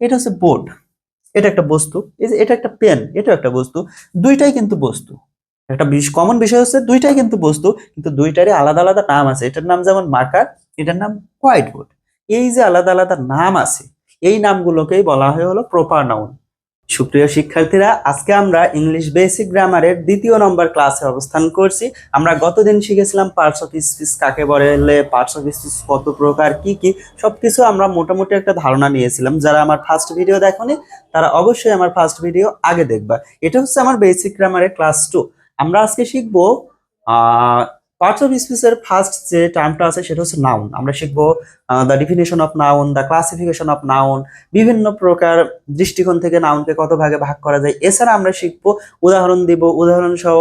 এটা হচ্ছে বোর্ড, এটা একটা বস্তু। এই যে এটা একটা পেন, এটা একটা বস্তু। দুইটাই কিন্তু বস্তু। একটা কমন বিষয় হচ্ছে দুইটাই কিন্তু বস্তু, কিন্তু দুইটারই আলাদা আলাদা নাম আছে। এটার নাম যেমন মার্কার, এটার নাম হোয়াইট বোর্ড। এই যে আলাদা আলাদা নাম আছে, এই নামগুলোকেই বলা হয় হলো প্রপার নাউন। সুপ্রিয় শিক্ষার্থীরা, আজকে আমরা ইংলিশ বেসিক গ্রামারের দ্বিতীয় নম্বর ক্লাসে অবস্থান করছি। আমরা গতদিন শিখেছিলাম পার্টস অফ স্পিচ কাকে বলে, পার্টস অফ স্পিচ কত প্রকার, কি কি সবকিছু আমরা মোটামুটি একটা ধারণা নিয়েছিলাম। যারা আমার ফার্স্ট ভিডিও দেখোনি তারা অবশ্যই আমার ফার্স্ট ভিডিও আগে দেখবা। এটা হচ্ছে আমার বেসিক গ্রামারের ক্লাস 2। আমরা আজকে শিখবো পার্টস অফ স্পিচের ফার্স্ট যে টার্মটা আছে সেটা হচ্ছে নাউন। আমরা শিখবো the definition of noun, the classification of noun, বিভিন্ন প্রকার দৃষ্টিকোণ থেকে নাউনকে কত ভাগে ভাগ করা যায়। এছাড়া আমরা শিখবো, উদাহরণ দিব, উদাহরণ সহ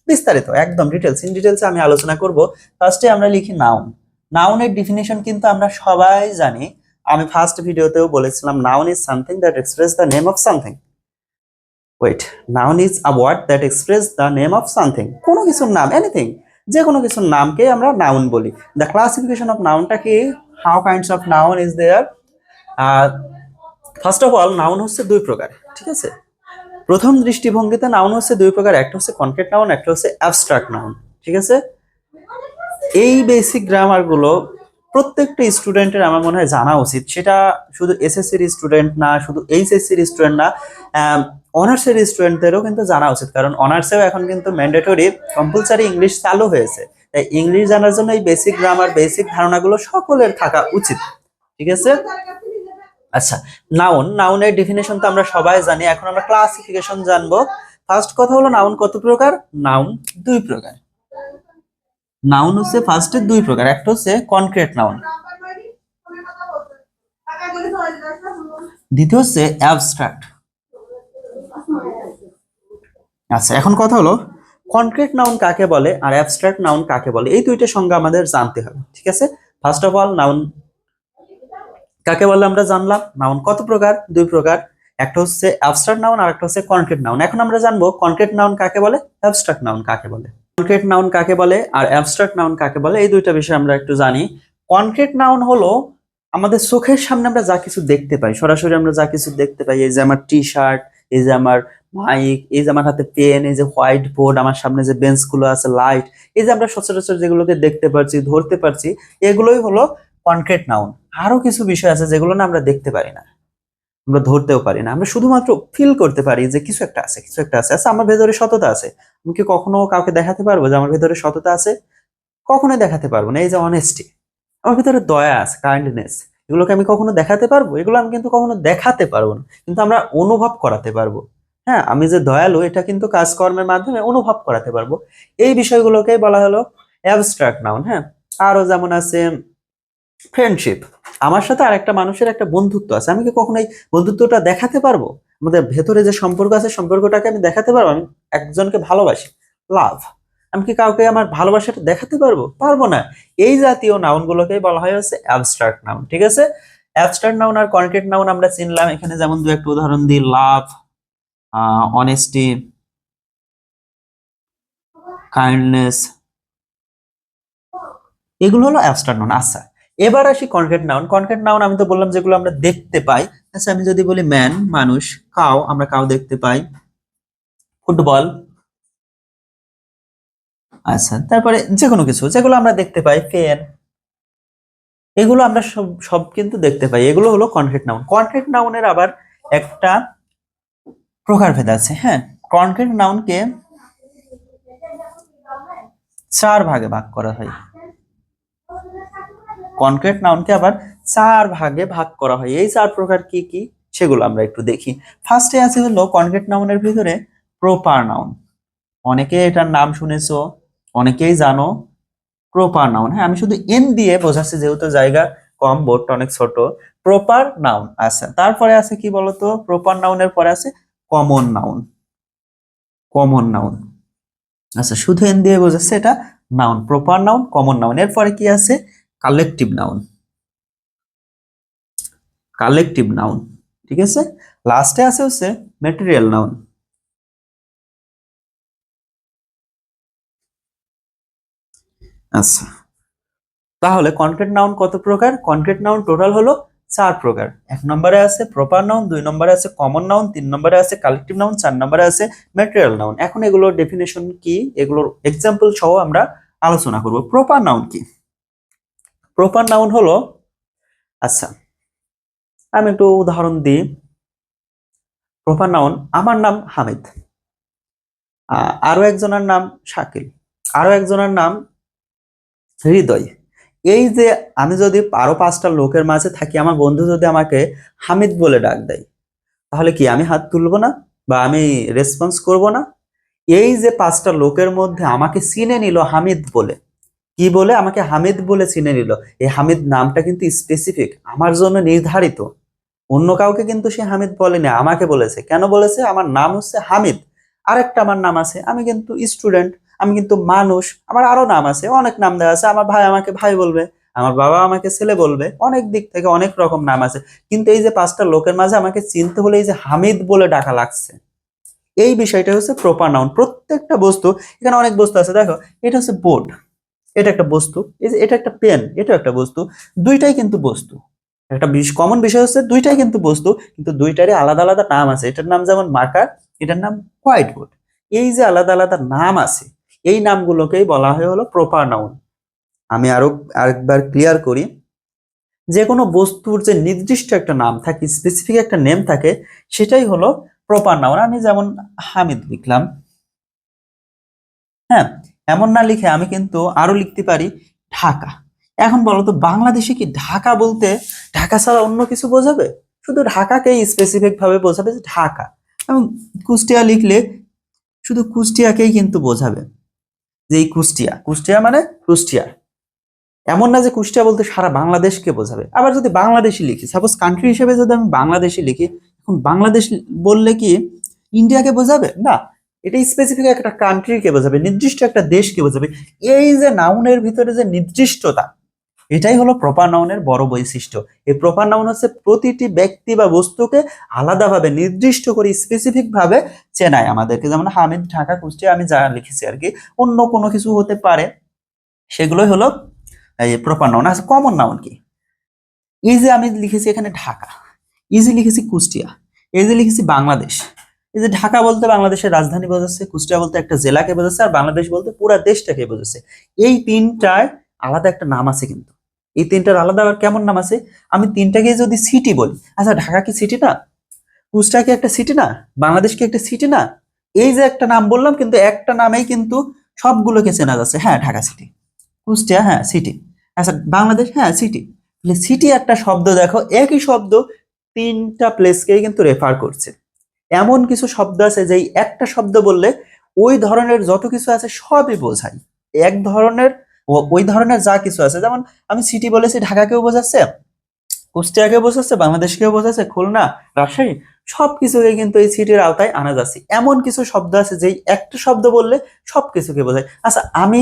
বিস্তারিত একদম ডিটেলসে আমি আলোচনা করব। ফার্স্টে আমরা লিখি নাউন। নাউনের ডিফিনিশন কিন্তু আমরা সবাই জানি। আমি ফার্স্ট ভিডিওতেও বলেছিলাম, noun is something that express the name of something. Noun is a word that express the name of something. কোনো কিছুর নাম, এনিথিং, যে কোনো কিছুর নামকে আমরা নাউন বলি। দ্য ক্লাসিফিকেশন অফ নাউনটা কি, how kinds of noun is there. First of all, noun হচ্ছে দুই প্রকার, ঠিক আছে? প্রথম দৃষ্টিভঙ্গিতে নাউন হচ্ছে দুই প্রকার, একটা হচ্ছে কনক্রিট নাউন, একটা হচ্ছে অ্যাবস্ট্রাক্ট নাউন, ঠিক আছে? এই বেসিক গ্রামার গুলো প্রত্যেকটা স্টুডেন্টের আমার মনে হয় জানা উচিত। সেটা শুধু এসএসসির স্টুডেন্ট না, শুধু এইচএসসির স্টুডেন্ট না, অনার্সের স্টুডেন্টদেরও কিন্তু জানা উচিত, কারণ অনার্সেও এখন কিন্তু ম্যান্ডেটরি কম্পালসারি ইংলিশ চালু হয়েছে। তাই ইংলিশ জানার জন্য এই বেসিক গ্রামার, বেসিক ধারণাগুলো সকলের থাকা উচিত, ঠিক আছে? আচ্ছা, নাউনের ডেফিনেশন তো আমরা সবাই জানি। এখন আমরা ক্লাসিফিকেশন জানবো। ফার্স্ট কথা হলো, নাউন কত প্রকার? নাউন দুই প্রকার। নাউন হচ্ছে ফার্স্টে দুই প্রকার, একটা হচ্ছে কনক্রিট নাউন, দ্বিতীয় হচ্ছে অ্যাবস্ট্রাক্ট। আচ্ছা, এখন কথা হলো কনক্রিট নাউন কাকে বলে আর অ্যাবস্ট্রাক্ট নাউন কাকে বলে, এই দুইটা সংজ্ঞা আমাদের জানতে হবে, ঠিক আছে? ফার্স্ট অফ অল, নাউন কাকে বলে আমরা জানলাম। নাউন কত প্রকার? দুই প্রকার, একটা হচ্ছে অ্যাবস্ট্রাক্ট নাউন আর একটা হচ্ছে কনক্রিট নাউন। এখন আমরা জানবো কনক্রিট নাউন কাকে বলে, অ্যাবস্ট্রাক্ট নাউন কাকে বলে। কনক্রিট নাউন কাকে বলে আর অ্যাবস্ট্রাক্ট নাউন কাকে বলে, এই দুইটা বিষয় আমরা একটু জানি। কনক্রিট নাউন হলো আমাদের চোখের সামনে আমরা যা কিছু দেখতে পাই, সরাসরি আমরা যা কিছু দেখতে পাই, এই যে আমার টি শার্ট, এই যে আমার মাইক, এই যে আমার হাতে পেন, এই যে হোয়াইট বোর্ড, আমার সামনে যে বেঞ্চ গুলো আছে, লাইট, এই যে আমরা সচরাচর যেগুলোকে দেখতে পারছি, ধরতে পারছি, এগুলোই হলো কনক্রিট নাউন। আরো কিছু বিষয় আছে যেগুলো না আমরা দেখতে পারি না, আমরা ধরতেও পারি না, আমরা শুধুমাত্র ফিল করতে পারি যে কিছু একটা আছে, কিছু একটা আছে। আচ্ছা, আমার ভেতরে সততা আছে, আমি কি কখনো কাউকে দেখাতে পারবো যে আমার ভেতরে সততা আছে? কখনোই দেখাতে পারবো না। এই যে অনেস্টি, আমার ভিতরে দয়া আছে, কাইন্ডনেস, এগুলোকে আমি কখনো দেখাতে পারবো? এগুলো আমি কিন্তু কখনো দেখাতে পারবো না, কিন্তু আমরা অনুভব করাতে পারবো। হ্যাঁ, আমি যে দয়ালু এটা কিন্তু কাজকর্মের মাধ্যমে অনুভব করাতে পারবো। এই বিষয়গুলোকে বলা হলো অ্যাবস্ট্রাক্ট নাউন। হ্যাঁ, আরো যেমন আছে ফ্রেন্ডশিপ, আমার সাথে আর একটা মানুষের একটা বন্ধুত্ব আছে, আমি কি কখনো এই বন্ধুত্বটা দেখাতে পারবো? আমাদের ভেতরে যে সম্পর্ক আছে, সম্পর্কটাকে আমি দেখাতে পারবো? আমি একজনকে ভালোবাসি, লাভ, আমি কি কাউকে আমার ভালোবাসাটা দেখাতে পারবো? পারবো না। এই জাতীয় নাউন গুলোকে বলা হয় হচ্ছে অ্যাবস্ট্রাক্ট নাউন, ঠিক আছে? অ্যাবস্ট্রাক্ট নাউন আর কনক্রিট নাউন আমরা চিনলাম। এখানে যেমন দু একটা উদাহরণ দিই, লাভ, অনেস্টি, কাইন্ডনেস, এগুলো হলো অ্যাবস্ট্রাক্ট নাউন। আচ্ছা, এবার আসি কনক্রিট নাউন। কনক্রিট নাউন আমি তো বললাম যেগুলো আমরা দেখতে পাই। আচ্ছা, আমি যদি বলি ম্যান, মানুষ, কাউ, আমরা কাউ দেখতে পাই, ফুটবল, আচ্ছা, তারপরে যে কোনো কিছু যেগুলো আমরা দেখতে পাই, ফ্যান, এগুলো আমরা সব সব কিন্তু দেখতে পাই, এগুলো হলো কনক্রিট নাউন। কনক্রিট নাউনের আবার একটা প্রকারভেদ আছে। হ্যাঁ, কনক্রিট নাউনকে চার ভাগে ভাগ করা হয়। কনক্রিট নাউনকে আবার চার ভাগে ভাগ করা হয়। এই চার প্রকার কি কি সেগুলো আমরা একটু দেখি। ফার্স্টে আছে হলো কনক্রিট নাউনের ভিতরে প্রপার নাউন। অনেকে এটার নাম শুনেছো, অনেকেই জানো, প্রপার নাউন। হ্যাঁ, আমি শুধু এন দিয়ে বোঝাচ্ছি যেহেতু জায়গা কম, বোর্ডটা অনেক ছোট। Proper noun. আচ্ছা, তারপরে আছে কি বলতো, প্রপার নাউনের পরে আছে কমন নাউন। কমন নাউন, আচ্ছা, শুধু এন দিয়ে বোঝাচ্ছে এটা noun, proper noun, common noun. এরপরে কি আছে, কালেকটিভ নাউন। কালেকটিভ নাউন, ঠিক আছে? লাস্টে আছে হচ্ছে ম্যাটেরিয়াল নাউন। আচ্ছা, তাহলে কনক্রিট নাউন কত প্রকার? কনক্রিট নাউন টোটাল হলো চার প্রকার। 1 নম্বরে আছে প্রপার নাউন, 2 নম্বরে আছে কমন নাউন, 3 নম্বরে আছে কালেকটিভ নাউন, 4 নম্বরে আছে ম্যাটেরিয়াল নাউন। এখন এগুলোর ডেফিনেশন কি, এগুলোর এক্সাম্পল সহ আমরা আলোচনা করব। প্রপার নাউন কি? প্রপার নাউন হলো, আচ্ছা আমি একটু উদাহরণ দিই। প্রপার নাউন, আমার নাম হামিদ, আরো একজনের নাম শাকিল, আরো একজনের নাম হৃদয়। এই যে আমি যদি আরো 5টা লোকের মাঝে থাকি, আমার বন্ধু যদি আমাকে হামিদ বলে ডাক দেয়, তাহলে কি আমি হাত তুলবো না বা আমি রেসপন্স করব না? এই যে 5টা লোকের মধ্যে আমাকে চিনে নিল হামিদ বলে, কি বলে আমাকে হামিদ বলে চিনে নিল, এই হামিদ নামটা কিন্তু স্পেসিফিক, আমার জন্য নির্ধারিত। অন্য কাউকে কিন্তু সে হামিদ বলেনি, আমাকে বলেছে। কেন বলেছে? আমার নাম হচ্ছে হামিদ, আরেকটা আমার নাম আছে, আমি কিন্তু স্টুডেন্ট, আমি কিন্তু মানুষ, আমার আরো নাম আছে, অনেক নাম দেওয়া আছে। আমার ভাই আমাকে ভাই বলবে, আমার বাবা আমাকে ছেলে বলবে, অনেক দিক থেকে অনেক রকম নাম আছে। কিন্তু এই যে 5টা লোকের মাঝে আমাকে চিনতে হলে এই যে হামিদ বলে ডাকা লাগছে, এই বিষয়টা হচ্ছে প্রপার নাউন। প্রত্যেকটা বস্তু, এখানে অনেক বস্তু আছে, দেখো এটা হচ্ছে বোর্ড, এটা একটা বস্তু, এই যে এটা একটা পেন, এটা একটা বস্তু, দুইটাই কিন্তু বস্তু। একটা কমন বিষয় হচ্ছে দুইটাই কিন্তু বস্তু, কিন্তু দুইটারই আলাদা আলাদা নাম আছে। এটার নাম যেমন মার্কার, এটার নাম হোয়াইট বোর্ড। এই যে আলাদা আলাদা নাম আছে, এই নামগুলোকেই বলা হয় হলো প্রপার নাউন। আমি আরেকবার ক্লিয়ার করি, যে কোনো বস্তুর যে নির্দিষ্ট একটা নাম থাকে, স্পেসিফিক একটা নেম থাকে, সেটাই হলো প্রপার নাউন। আমি যেমন হামিদ লিখলাম, হ্যাঁ, এমন না লিখে আমি কিন্তু আরো লিখতে পারি ঢাকা। এখন বলো তো, বাংলাদেশে কি ঢাকা বলতে ঢাকা ছাড়া অন্য কিছু বোঝাবে? শুধু ঢাকাকেই স্পেসিফিক ভাবে বোঝাবে যে ঢাকা। এবং কুষ্টিয়া লিখলে শুধু কুষ্টিয়াকেই কিন্তু বোঝাবে, যে এই কুষ্টিয়া, কুষ্টিয়া মানে কুষ্টিয়া। এমন না যে কুষ্টিয়া বলতে সারা বাংলাদেশকে বোঝাবে। আবার যদি বাংলাদেশি লিখি, সাপোজ কান্ট্রি হিসেবে যদি আমি বাংলাদেশি লিখি, এখন বাংলাদেশ বললে কি ইন্ডিয়াকে বোঝাবে? না, এটা স্পেসিফিক একটা কান্ট্রিকে বোঝাবে, নির্দিষ্ট একটা দেশকে বোঝাবে। এই যে নাউনের ভিতরে যে নির্দিষ্টতা, এটাই হলো প্রপার নাউনের বড় বৈশিষ্ট্য। এই প্রপার নাউন হচ্ছে প্রতিটি ব্যক্তি বা বস্তুকে আলাদাভাবে নির্দিষ্ট করে স্পেসিফিক ভাবে চেনায় আমাদেরকে। যেমন হামিদ, ঢাকা, কুষ্টিয়া আমি যা লিখেছি আর কি, অন্য কোনো কিছু হতে পারে, সেগুলোই হলো এই প্রপার নাউন। আচ্ছা, কমন নাউন কি? এই যে আমি লিখেছি এখানে ঢাকা, এই যে লিখেছি কুষ্টিয়া, এই যে লিখেছি বাংলাদেশ। এই যে ঢাকা বলতে বাংলাদেশের রাজধানী বোঝাচ্ছে, কুষ্টিয়া বলতে একটা জেলাকে বোঝাচ্ছে, আর বাংলাদেশ বলতে পুরা দেশটাকে বোঝাচ্ছে। এই তিনটার আলাদা একটা নাম আছে কিন্তু। এই তিনটার আলাদা আবার কেমন নাম আছে? আমি তিনটাকে যদি সিটি বলি, আচ্ছা ঢাকা কি সিটি না? কুষ্টিয়া কি একটা সিটি না? বাংলাদেশ কি একটা সিটি না? এই যে একটা নাম বললাম, কিন্তু একটা নামেই কিন্তু সবগুলোকে চেনা যাচ্ছে। হ্যাঁ, ঢাকা সিটি, কুষ্টিয়া হ্যাঁ সিটি, আচ্ছা বাংলাদেশ হ্যাঁ সিটি। সিটি একটা শব্দ, দেখো একই শব্দ তিনটা প্লেসকেই কিন্তু রেফার করছে। এমন কিছু শব্দ আছে যে একটা শব্দ বললে ওই ধরনের যত কিছু আছে সবই বোঝায়। এক ধরনের ওই ধরনের যা কিছু আছে, যেমন আমি সিটি বলেছি, ঢাকাকেও বোঝাচ্ছে, কুষ্টিয়াকেও বোঝাচ্ছে, বাংলাদেশকেও বোঝাচ্ছে, খুলনা, রাজশাহী, সবকিছুকে কিন্তু এই সিটির আওতায় আনা যাচ্ছে। এমন কিছু শব্দ আছে যেই একটা শব্দ বললে সবকিছুকে বোঝায়। আচ্ছা, আমি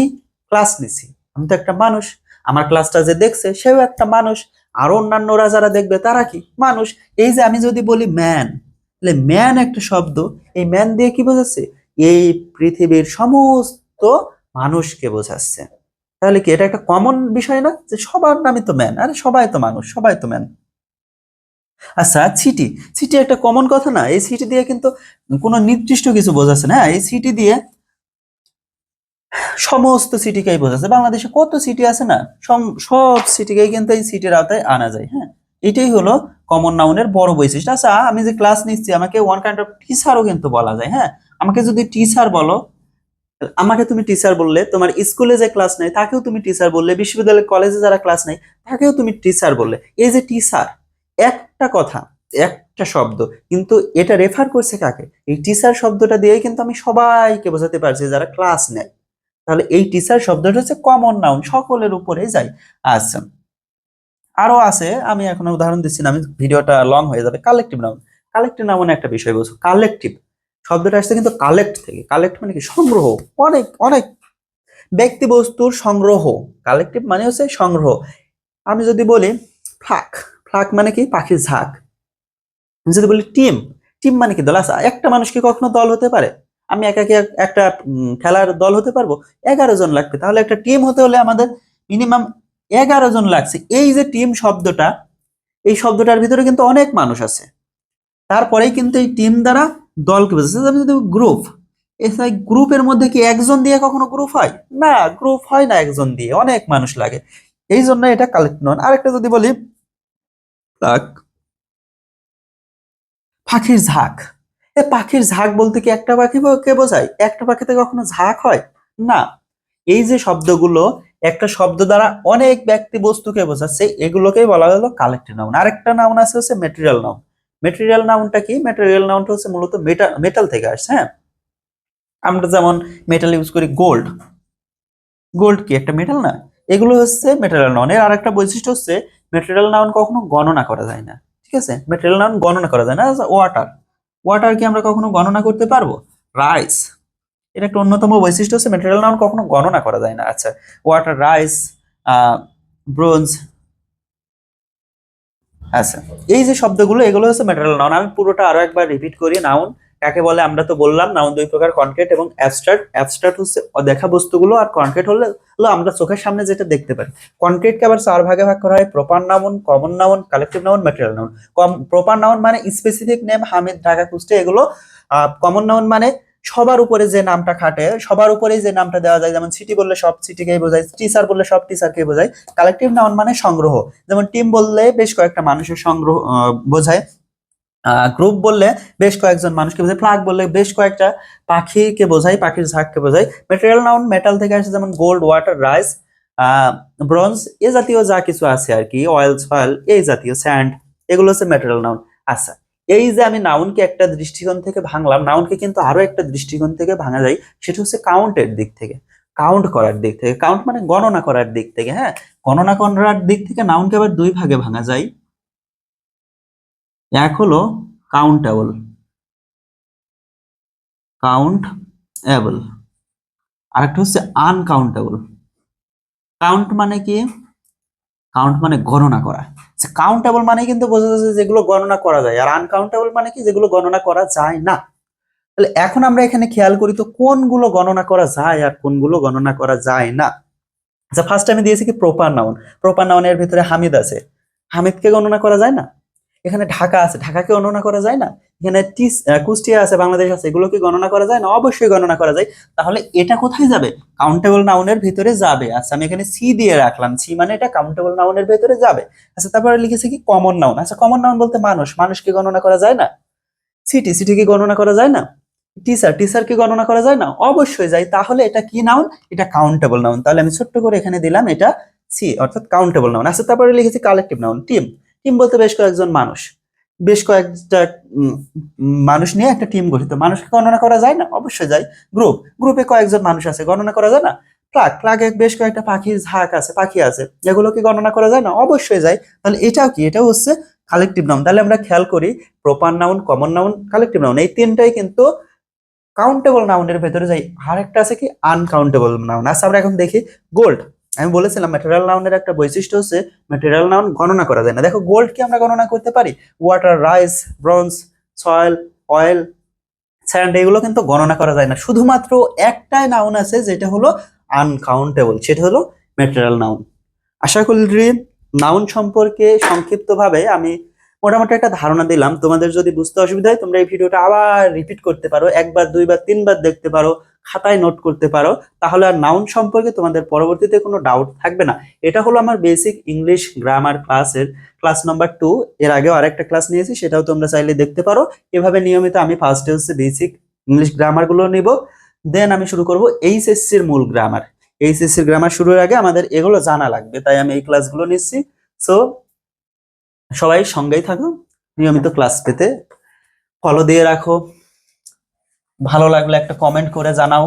ক্লাস নিছি, আমি তো একটা মানুষ, আমার ক্লাসটা যে দেখছে সেও একটা মানুষ, আরো অন্যান্যরা যারা দেখবে তারা কি মানুষ। এই যে আমি যদি বলি ম্যান, তাহলে ম্যান একটা শব্দ, এই ম্যান দিয়ে কি বোঝাচ্ছে? এই পৃথিবীর সমস্ত মানুষকে বোঝাচ্ছে। তাহলে কি এটা একটা কমন বিষয় না, যে সবার নামই তো ম্যান? আরে সবাই তো মানুষ, সবাই তো ম্যান। আচ্ছা, সিটি, সিটি একটা কমন কথা না? এই সিটি দিয়ে কিন্তু কোনো নির্দিষ্ট কিছু বোঝাচ্ছে না, এই সিটি দিয়ে সমস্ত সিটিকেই বোঝাচ্ছে। বাংলাদেশে কত সিটি আছে না, সব সিটিকেই কিন্তু এই সিটির আওতায় আনা যায়। হ্যাঁ, এটাই হলো কমন নাউনের বড় বৈশিষ্ট্য। আচ্ছা, আমি যে ক্লাস নিচ্ছি, আমাকে ওয়ান কাইন্ড অফ টিচারও কিন্তু বলা যায়। হ্যাঁ, আমাকে যদি টিচার বলো, আমাকে তুমি টিচার বললে, তোমার স্কুলে যে ক্লাস নেই তাকেও তুমি টিচার বললে, বিশ্ববিদ্যালয় কলেজে যারা ক্লাস নেই তাকেও তুমি টিচার বললে। এই যে টিচার, একটা কথা, একটা শব্দ, কিন্তু এটা রেফার করছে কাকে? এই টিচার শব্দটা দিয়েই কিন্তু আমি সবাইকে বোঝাতে পারছি যারা ক্লাস নেয়। তাহলে এই টিচার শব্দটা হচ্ছে কমন নাউন, সকলের উপরে যায়। আচ্ছা, আরো আছে, আমি এখন উদাহরণ দিচ্ছি না, আমি ভিডিওটা লং হয়ে যাবে। কালেকটিভ নাউন, কালেকটিভ নাউন একটা বিষয় বলছো। কালেকটিভ শব্দটা আসছে কিন্তু কালেক্ট থেকে। কালেক্ট মানে কি? সংগ্রহ, অনেক অনেক ব্যক্তি বস্তুর সংগ্রহ। কালেকটিভ মানে হচ্ছে সংগ্রহ। আমি যদি বলি ফ্লাক, ফ্লাক মানে কি? পাখির ঝাঁক। আমি যদি বলি টিম, টিম মানে কি? দল। আচ্ছা, একটা মানুষ কি কখনো দল হতে পারে? আমি একাকি একটা খেলার দল হতে পারবো? 11 জন লাগবে। তাহলে একটা টিম হতে হলে আমাদের মিনিমাম 11 জন লাগছে। এই যে টিম শব্দটা, এই শব্দটার ভিতরে কিন্তু অনেক মানুষ আছে। তারপরেই কিন্তু এই টিম দ্বারা দলকে বোঝাচ্ছে। গ্রুপ, এই গ্রুপের মধ্যে কি একজন দিয়ে কখনো গ্রুপ হয় না? গ্রুপ হয় না একজন দিয়ে, অনেক মানুষ লাগে। এই জন্য এটা কালেক্টিভ নাউন। আরেকটা যদি বলি, পাখির ঝাঁক। পাখির ঝাঁক বলতে কি একটা পাখিকে বোঝায়? একটা পাখিতে কখনো ঝাঁক হয় না। এই যে শব্দগুলো একটা শব্দ দ্বারা অনেক ব্যক্তি বস্তুকে বোঝাচ্ছে, এগুলোকেই বলা হলো কালেক্টিভ নাউন। আরেকটা নাউন আছে হচ্ছে মেটেরিয়াল নাউন। মেটেরিয়াল নাউনটা কি? মেটেরিয়াল নাউনটা হচ্ছে মূলত মেটাল থেকে আসছে। হ্যাঁ, আমরা যেমন মেটাল ইউজ করি, গোল্ড। গোল্ড কি একটা মেটাল না? এগুলো হচ্ছে মেটেরিয়াল নাউন। এর আরেকটা বৈশিষ্ট্য হচ্ছে মেটেরিয়াল নাউন কখনো গণনা করা যায় না। ঠিক আছে, মেটেরিয়াল নাউন গণনা করা যায় না। ওয়াটার, ওয়াটার কি আমরা কখনো গণনা করতে পারবো? রাইস, এটা একটা অন্যতম বৈশিষ্ট্য হচ্ছে মেটেরিয়াল নাউন কখনো গণনা করা যায় না। আচ্ছা, ওয়াটার, রাইস, ব্রোঞ্জ। আচ্ছা, এই যে শব্দগুলো এগুলো হচ্ছে ম্যাটেরিয়াল নাউন। আমি পুরোটা আরো একবার রিপিট করি। নাউন কাকে বলে আমরা তো বললাম, নাউন দুই প্রকার, কনক্রিট এবং অ্যাবস্ট্রাক্ট। অ্যাবস্ট্রাক্ট হচ্ছে অদেখা বস্তুগুলো, আর কনক্রিট হলো আমরা চোখের সামনে যেটা দেখতে পারি। কনক্রিটকে আবার চার ভাগে ভাগ করা হয়: proper noun, common noun, collective noun, material noun. Proper noun মানে স্পেসিফিক নেম, হামিদ, ঢাকা, কুষ্টিয়া, এগুলো। কমন নাউন মানে সবার উপরে যে নামটা খাটে, সবার উপরে যে নামটা দেওয়া যায়, যেমন সিটি বললে সব সিটিকেই বোঝায়, টিচার বললে সব টিচারকেই বোঝায়। কালেকটিভ নাউন মানে সংগ্রহ, যেমন টিম বললে বেশ কয়েকটা মানুষের সংগ্রহ বোঝায়। গ্রুপ বললে বেশ কয়েকজন মানুষকে বোঝায়। ফ্লাগ বললে বেশ কয়েকটা পাখিকে বোঝায়, পাখির ঝাঁককে বোঝায়। মেটেরিয়াল নাউন মেটাল থেকে আসে, যেমন গোল্ড, ওয়াটার, রাইস, ব্রোঞ্জ, এ জাতীয় যা কিছু আছে আর কি, অয়েল, সয়েল, এই জাতীয়, স্যান্ড, এগুলো হচ্ছে মেটেরিয়াল নাউন। আচ্ছা, এই যে আমি নাউনকে একটা দৃষ্টিকোণ থেকে ভাঙলাম, নাউনকে কিন্তু আরো একটা দৃষ্টিকোণ থেকে ভাঙা যায়, সেটা হচ্ছে কাউন্টের দিক থেকে, কাউন্ট করার দিক থেকে। কাউন্ট মানে গণনা করার দিক থেকে। হ্যাঁ, গণনা করার দিক থেকে নাউনকে আবার দুই ভাগে ভাঙা যায়। এক হলো কাউন্টেবল, কাউন্টেবল। আরেকটা হচ্ছে আনকাউন্টেবল। কাউন্ট মানে কি? কাউন্ট মানে গণনা করা। কাউন্টেবল মানে কিন্তু বোঝা যাচ্ছে যেগুলো গণনা করা যায়, আর আনকাউন্টেবল মানে কি? যেগুলো গণনা করা যায় না। তাহলে এখন আমরা এখানে খেয়াল করি তো কোনগুলো গণনা করা যায় আর কোনগুলো গণনা করা যায় না। আচ্ছা, ফার্স্ট আমি দিয়েছি কি প্রপার নাউন। প্রপার নাউনের ভিতরে হামিদ আছে, হামিদকে গণনা করা যায় না। এখানে ঢাকা আছে, ঢাকাকে গণনা করা যায় না। এখানে কুষ্টিয়া আছে, বাংলাদেশ আছে, এগুলো কি গণনা করা যায় না? অবশ্যই গণনা করা যায়। তাহলে এটা কোথায় যাবে? কাউন্টেবল নাউনের ভিতরে যাবে। আচ্ছা, আমি এখানে সি দিয়ে রাখলাম, সি মানে এটা কাউন্টেবল নাউনের ভিতরে যাবে। আচ্ছা, তারপরে লিখেছি কি কমন নাউন। আচ্ছা, কমন নাউন বলতে মানুষ, মানুষকে গণনা করা যায় না। সিটি, সিটিকে গণনা করা যায় না। টিচার, টিচারকে গণনা করা যায় না। অবশ্যই যায়। তাহলে এটা কি নাউন? এটা কাউন্টেবল নাউন। তাহলে আমি ছোট্ট করে এখানে দিলাম এটা সি, অর্থাৎ কাউন্টেবল নাউন। আচ্ছা, তারপরে লিখেছি কালেকটিভ নাউন, টিম। টিম বলতে বেশ কয়েকজন মানুষ, বেশ কয়েকটা উম, মানুষ নিয়ে একটা টিম গঠিত। মানুষকে গণনা করা যায় না? অবশ্যই যায়। গ্রুপ, গ্রুপে কয়েকজন মানুষ আছে, গণনা করা যায় না। ফ্লাগ, ফ্লাগে বেশ কয়েকটা পাখির ঝাঁক আছে, পাখি আছে, এগুলো কি গণনা করা যায় না? অবশ্যই যায়। তাহলে এটাও কি? এটাও হচ্ছে কালেকটিভ নাউন। তাহলে আমরা খেয়াল করি, proper noun, common noun, collective noun, এই তিনটাই কিন্তু কাউন্টেবল নাউনের ভেতরে যাই। আর একটা আছে কি আনকাউন্টেবল নাউন। আচ্ছা, আমরা এখন দেখি গোল্ড। আমি বলেছিলাম ম্যাটেরিয়াল নাউনের একটা বৈশিষ্ট্য হচ্ছে ম্যাটেরিয়াল নাউন গণনা করা যায় না। দেখো, গোল্ড কি আমরা গণনা করতে পারি? Water, rice, bronze, soil, oil, sand, এগুলো কিন্তু গণনা করা যায় না। শুধুমাত্র একটাই নাউন আছে যেটা হলো আনকাউন্টেবল, সেটা হলো ম্যাটেরিয়াল নাউন। আশা করি নাউন সম্পর্কে সংক্ষিপ্তভাবে আমি মোটামুটি একটা ধারণা দিলাম। তোমাদের যদি বুঝতে অসুবিধা হয়, তোমরা এই ভিডিওটা আবার রিপিট করতে পারো, একবার, দুইবার, তিনবার দেখতে পারো, খাতায় নোট করতে পারো। তাহলে আর নাউন সম্পর্কে তোমাদের পরবর্তীতে কোনো ডাউট থাকবে না। এটা হলো আমার বেসিক ইংলিশ গ্রামার ক্লাসের ক্লাস নাম্বার 2। এর আগেও আরেকটা ক্লাস নিয়েছি, সেটাও তোমরা চাইলে দেখতে পারো। এভাবে নিয়মিত আমি ফার্স্টে হচ্ছে বেসিক ইংলিশ গ্রামার গুলো নিব, দেন আমি শুরু করব এইচএসসির মূল গ্রামার। এইচএসসির গ্রামার শুরুর আগে আমাদের এগুলো জানা লাগবে, তাই আমি এই ক্লাসগুলো নিচ্ছি। সো সবাই সঙ্গেই থাকো, নিয়মিত ক্লাস পেতে ফলো দিয়ে রাখো। ভালো লাগলে একটা কমেন্ট করে জানাও।